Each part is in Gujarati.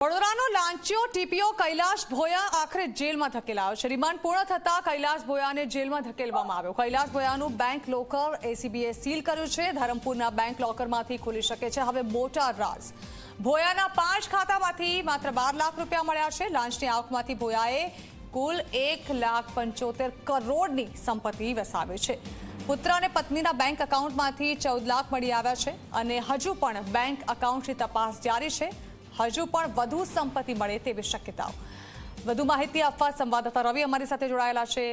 વડોદરાનો લાંચિયો ટીપીઓ કૈલાશ ભોયા આખરે જેલમાં ધકેલાયો છે। રિમાન્ડ પૂર્ણ થતા કૈલાશ ભોયાને જેલમાં ધકેલવામાં આવ્યો। કૈલાશ ભોયાનું બેંક લોકર એસીબીએ સીલ કર્યું છે। ધરમપુરના બેંક લોકરમાંથી ખુલી શકે છે હવે મોટા રાઝ। ભોયાના 5 ખાતામાંથી માત્ર 12 લાખ રૂપિયા મળ્યા છે। લાંચની આવકમાંથી ભોયાએ કુલ 1,75,00,000 કરોડની સંપત્તિ વસાવી છે। પુત્ર અને પત્નીના બેંક એકાઉન્ટમાંથી 14 લાખ મળી આવ્યા છે અને હજુ પણ બેંક એકાઉન્ટની તપાસ જારી છે। હજુ પણ વધુ સંપત્તિ મળે તેવી શક્યતાઓ। વધુ માહિતી આપવા સંવાદદાતા રવિ અમારી સાથે જોડાયેલા છે।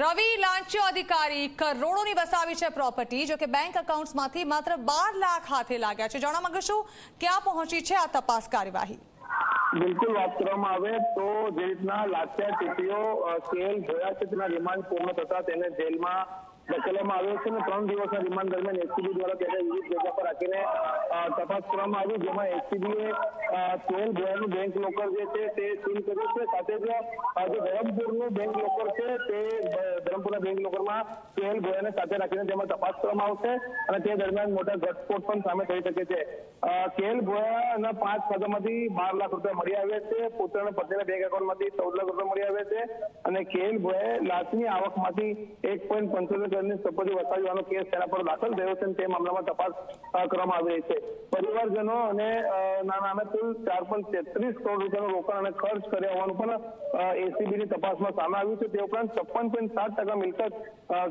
રવિ, લાંચિયો અધિકારી કરોડોની વસાવી છે પ્રોપર્ટી, જો કે બેંક એકાઉન્ટ્સમાંથી માત્ર 12 લાખ હાથે લાગ્યા છે। જાણવા માંગુ છું ક્યાં પહોંચી છે આ તપાસ કાર્યવાહી? બિલકુલ વાત કરવામાં આવે તો જે રીતના લાંચિયા ટીપીઓ કેએલ ભોયા છે તેના રિમાન્ડ પૂર્ણ થતા તેને જેલમાં ધકેલવામાં આવ્યો છે અને 3 દિવસના રિમાન્ડ દરમિયાન એસીબી દ્વારા તેને વિવિધ જગ્યા પર રાખીને તપાસ કરવામાં આવી, જેમાં એસીબીએ કેએલ ભોયાનું બેંક લોકર જે છે તે સીલ કર્યું છે। સાથે જ જે ધરમપુરનું બેંક લોકર છે તે ધરમપુરના બેંક લોકરમાં કેએલ ભોયાને સાથે રાખીને તેમાં તપાસ કરવામાં આવશે અને તે દરમિયાન મોટા ઘટસ્ફોટ પણ સામે થઈ શકે છે। કેએલ ભોયાના 5 ખાતામાંથી 12 લાખ રૂપિયા મળી આવ્યા છે। પુત્ર અને પત્નીના બેંક એકાઉન્ટમાંથી 14 લાખ રૂપિયા મળી આવ્યા છે અને કેએલ ભોયાએ લાંચની આવકમાંથી 1,75,00,000 ની સંપત્તિ વસાવવાનો કેસ તેના પર દાખલ થયો છે અને તે મામલામાં તપાસ કરવામાં આવી રહી છે। પરિવારજનો અને નામે કુલ 4,33 કરોડ રૂપિયાનું રોકાણ અને ખર્ચ કર્યા હોવાનું પણ એસીબીની તપાસમાં સામે આવ્યું છે। તે ઉપરાંત 56.7% મિલકત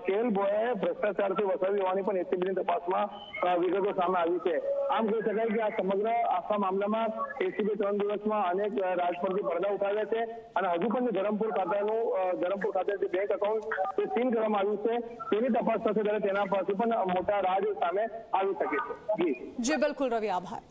કેએલ ભોયાએ ભ્રષ્ટાચારથી વસાવી હોવાની પણ એસીબીની તપાસમાં વિગતો સામે આવી છે। આમ કહી શકાય કે આ સમગ્ર આખા મામલામાં એસીબી 3 દિવસમાં અનેક રાજ પરથી પડદા ઉઠાવ્યા છે અને હજુ પણ ધરમપુર ખાતે જે બેંક એકાઉન્ટ તે સીલ કરવામાં આવ્યું છે તેની તપાસ થશે ત્યારે તેના પાસે પણ મોટા રાજ સામે આવી શકે છે। જી બિલકુલ રવિ, આભાર।